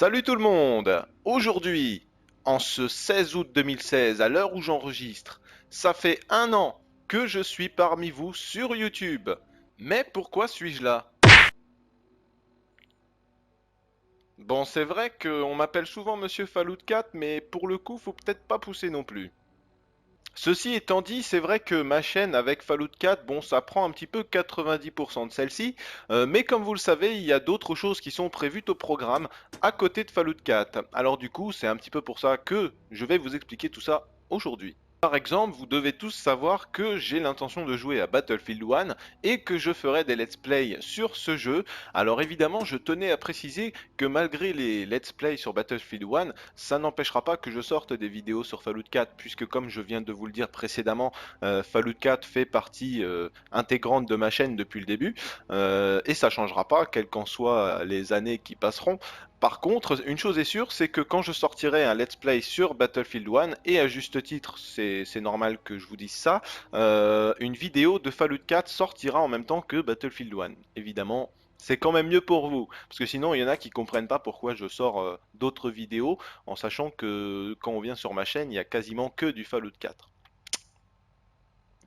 Salut tout le monde! Aujourd'hui, en ce 16 août 2016, à l'heure où j'enregistre, ça fait un an que je suis parmi vous sur YouTube. Mais pourquoi suis-je là? Bon, c'est vrai qu'on m'appelle souvent Monsieur Fallout 4, mais pour le coup, faut peut-être pas pousser non plus. Ceci étant dit, c'est vrai que ma chaîne avec Fallout 4, bon, ça prend un petit peu 90% de celle-ci, mais comme vous le savez, il y a d'autres choses qui sont prévues au programme à côté de Fallout 4. Alors du coup, c'est un petit peu pour ça que je vais vous expliquer tout ça aujourd'hui. Par exemple, vous devez tous savoir que j'ai l'intention de jouer à Battlefield 1 et que je ferai des let's play sur ce jeu. Alors évidemment, je tenais à préciser que malgré les let's play sur Battlefield 1, ça n'empêchera pas que je sorte des vidéos sur Fallout 4, puisque comme je viens de vous le dire précédemment, Fallout 4 fait partie intégrante de ma chaîne depuis le début, et ça changera pas, quelles qu'en soient les années qui passeront. Par contre, une chose est sûre, c'est que quand je sortirai un let's play sur Battlefield 1, et à juste titre, c'est normal que je vous dise ça, une vidéo de Fallout 4 sortira en même temps que Battlefield 1. Évidemment, c'est quand même mieux pour vous, parce que sinon il y en a qui comprennent pas pourquoi je sors d'autres vidéos, en sachant que quand on vient sur ma chaîne, il y a quasiment que du Fallout 4.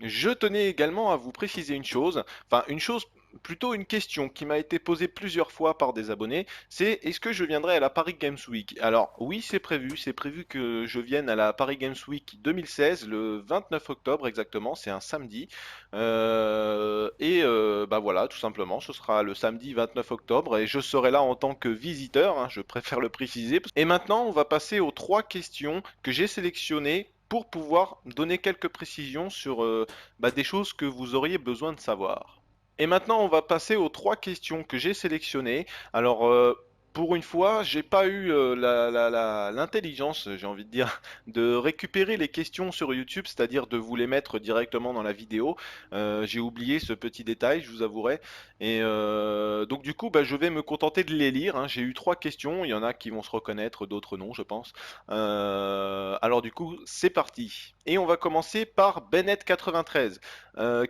Je tenais également à vous préciser une chose, enfin une chose, plutôt une question qui m'a été posée plusieurs fois par des abonnés, c'est est-ce que je viendrai à la Paris Games Week? Alors oui, c'est prévu que je vienne à la Paris Games Week 2016, le 29 octobre exactement, c'est un samedi. Bah voilà, tout simplement, ce sera le samedi 29 octobre et je serai là en tant que visiteur, hein, je préfère le préciser. Et maintenant, on va passer aux trois questions que j'ai sélectionnées pour pouvoir donner quelques précisions sur des choses que vous auriez besoin de savoir. Et maintenant, on va passer aux trois questions que j'ai sélectionnées. Alors, pour une fois, j'ai pas eu l'intelligence, j'ai envie de dire, de récupérer les questions sur YouTube, c'est-à-dire de vous les mettre directement dans la vidéo. J'ai oublié ce petit détail, je vous avouerai. Et donc du coup, je vais me contenter de les lire, hein. J'ai eu trois questions, il y en a qui vont se reconnaître, d'autres non, je pense. Alors du coup, c'est parti. Et on va commencer par Bennett93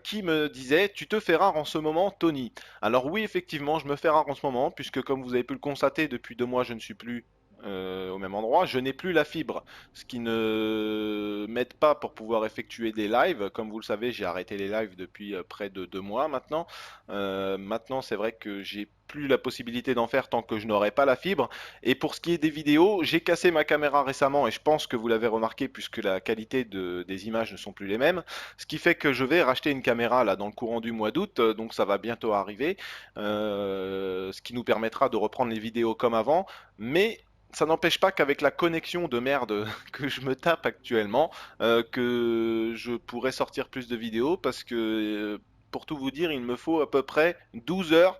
qui me disait tu te fais rare en ce moment, Tony. Alors oui, effectivement, je me fais rare en ce moment, puisque comme vous avez pu le constater, depuis 2 mois, je ne suis plus au même endroit. Je n'ai plus la fibre, ce qui ne m'aide pas pour pouvoir effectuer des lives. Comme vous le savez, j'ai arrêté les lives depuis près de 2 mois maintenant. Maintenant, c'est vrai que j'ai plus la possibilité d'en faire tant que je n'aurai pas la fibre. Et pour ce qui est des vidéos, j'ai cassé ma caméra récemment et je pense que vous l'avez remarqué puisque la qualité des images ne sont plus les mêmes. Ce qui fait que je vais racheter une caméra là dans le courant du mois d'août, donc ça va bientôt arriver, ce qui nous permettra de reprendre les vidéos comme avant. Mais ça n'empêche pas qu'avec la connexion de merde que je me tape actuellement, que je pourrais sortir plus de vidéos parce que, pour tout vous dire, il me faut à peu près 12 heures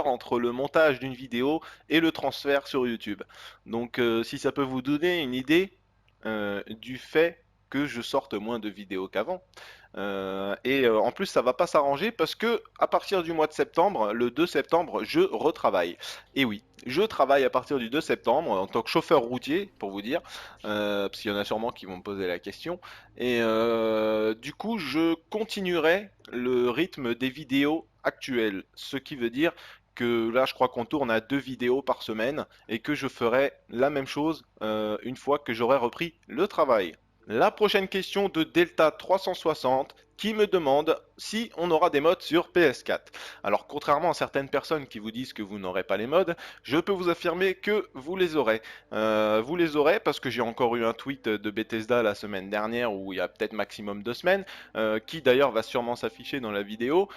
entre le montage d'une vidéo et le transfert sur YouTube. Donc si ça peut vous donner une idée du fait que je sorte moins de vidéos qu'avant. En plus, ça va pas s'arranger parce que à partir du mois de septembre, le 2 septembre, je retravaille. Et oui, je travaille à partir du 2 septembre en tant que chauffeur routier, pour vous dire, parce qu'il y en a sûrement qui vont me poser la question. Et du coup, je continuerai le rythme des vidéos actuelles, ce qui veut dire que là, je crois qu'on tourne à 2 vidéos par semaine et que je ferai la même chose une fois que j'aurai repris le travail. La prochaine question de Delta 360 qui me demande si on aura des mods sur PS4. Alors contrairement à certaines personnes qui vous disent que vous n'aurez pas les mods, je peux vous affirmer que vous les aurez. Vous les aurez parce que j'ai encore eu un tweet de Bethesda la semaine dernière où il y a peut-être maximum 2 semaines, qui d'ailleurs va sûrement s'afficher dans la vidéo.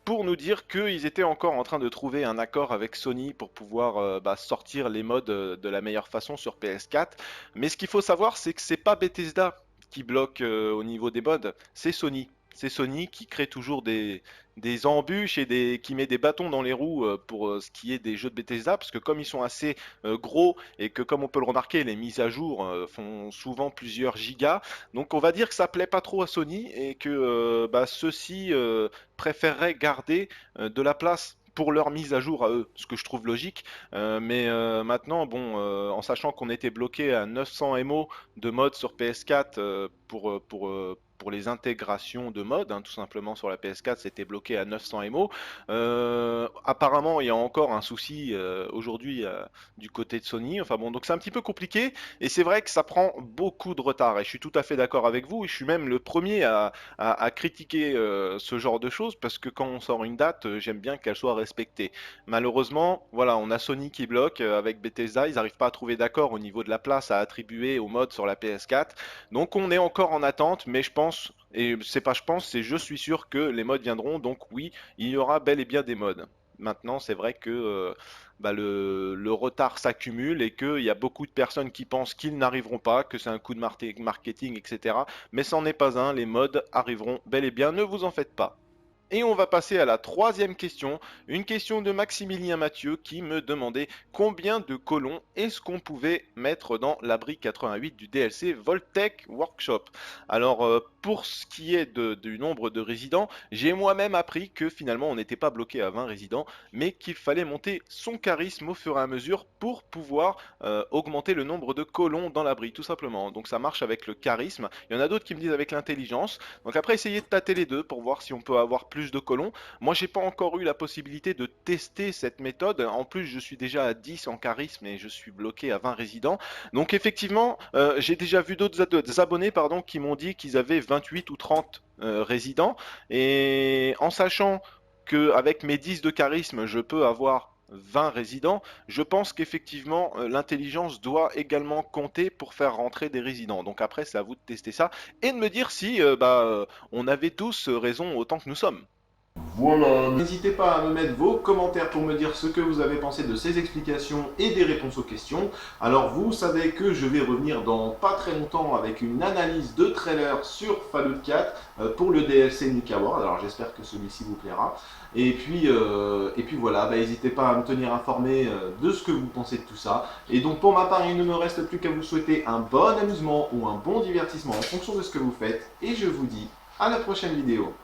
Pour nous dire qu'ils étaient encore en train de trouver un accord avec Sony pour pouvoir sortir les mods de la meilleure façon sur PS4. Mais ce qu'il faut savoir, c'est que c'est pas Bethesda qui bloque au niveau des mods, c'est Sony. C'est Sony qui crée toujours des embûches et qui met des bâtons dans les roues pour ce qui est des jeux de Bethesda, parce que comme ils sont assez gros et que comme on peut le remarquer, les mises à jour font souvent plusieurs gigas, donc on va dire que ça plaît pas trop à Sony et que ceux-ci préféreraient garder de la place pour leur mise à jour à eux, ce que je trouve logique. Mais maintenant, bon, en sachant qu'on était bloqué à 900 MO de mode sur PS4 pour les intégrations de mode, hein, tout simplement sur la PS4 c'était bloqué à 900 MO. Apparemment il y a encore un souci aujourd'hui du côté de Sony, enfin bon, donc c'est un petit peu compliqué et c'est vrai que ça prend beaucoup de retard et je suis tout à fait d'accord avec vous et je suis même le premier à critiquer ce genre de choses parce que quand on sort une date, j'aime bien qu'elle soit respectée. Malheureusement, voilà, on a Sony qui bloque avec Bethesda, ils n'arrivent pas à trouver d'accord au niveau de la place à attribuer au mode sur la PS4. Donc on est encore en attente, mais je pense, et c'est pas je pense, c'est je suis sûr que les mods viendront, donc oui, il y aura bel et bien des mods. Maintenant, c'est vrai que bah, le retard s'accumule et qu'il y a beaucoup de personnes qui pensent qu'ils n'arriveront pas, que c'est un coup de marketing, etc. Mais c'en est pas un, les mods arriveront bel et bien, ne vous en faites pas. Et on va passer à la troisième question, une question de Maximilien Mathieu qui me demandait combien de colons est-ce qu'on pouvait mettre dans l'abri 88 du DLC Voltec Workshop. Alors pour ce qui est du nombre de résidents, j'ai moi-même appris que finalement on n'était pas bloqué à 20 résidents, mais qu'il fallait monter son charisme au fur et à mesure pour pouvoir augmenter le nombre de colons dans l'abri, tout simplement. Donc ça marche avec le charisme. Il y en a d'autres qui me disent avec l'intelligence. Donc après, essayez de tâter les deux pour voir si on peut avoir plus de colons. Moi, j'ai pas encore eu la possibilité de tester cette méthode. En plus, je suis déjà à 10 en charisme et je suis bloqué à 20 résidents. Donc effectivement, j'ai déjà vu d'autres abonnés pardon, qui m'ont dit qu'ils avaient 28 ou 30 résidents. Et en sachant qu'avec mes 10 de charisme, je peux avoir 20 résidents, je pense qu'effectivement l'intelligence doit également compter pour faire rentrer des résidents. Donc après, c'est à vous de tester ça et de me dire si on avait tous raison autant que nous sommes. Voilà. N'hésitez pas à me mettre vos commentaires pour me dire ce que vous avez pensé de ces explications et des réponses aux questions. Alors vous savez que je vais revenir dans pas très longtemps avec une analyse de trailer sur Fallout 4 pour le DLC Nuka World. Alors j'espère que celui-ci vous plaira. Et puis voilà, n'hésitez pas à me tenir informé de ce que vous pensez de tout ça. Et donc pour ma part, il ne me reste plus qu'à vous souhaiter un bon amusement ou un bon divertissement en fonction de ce que vous faites. Et je vous dis à la prochaine vidéo.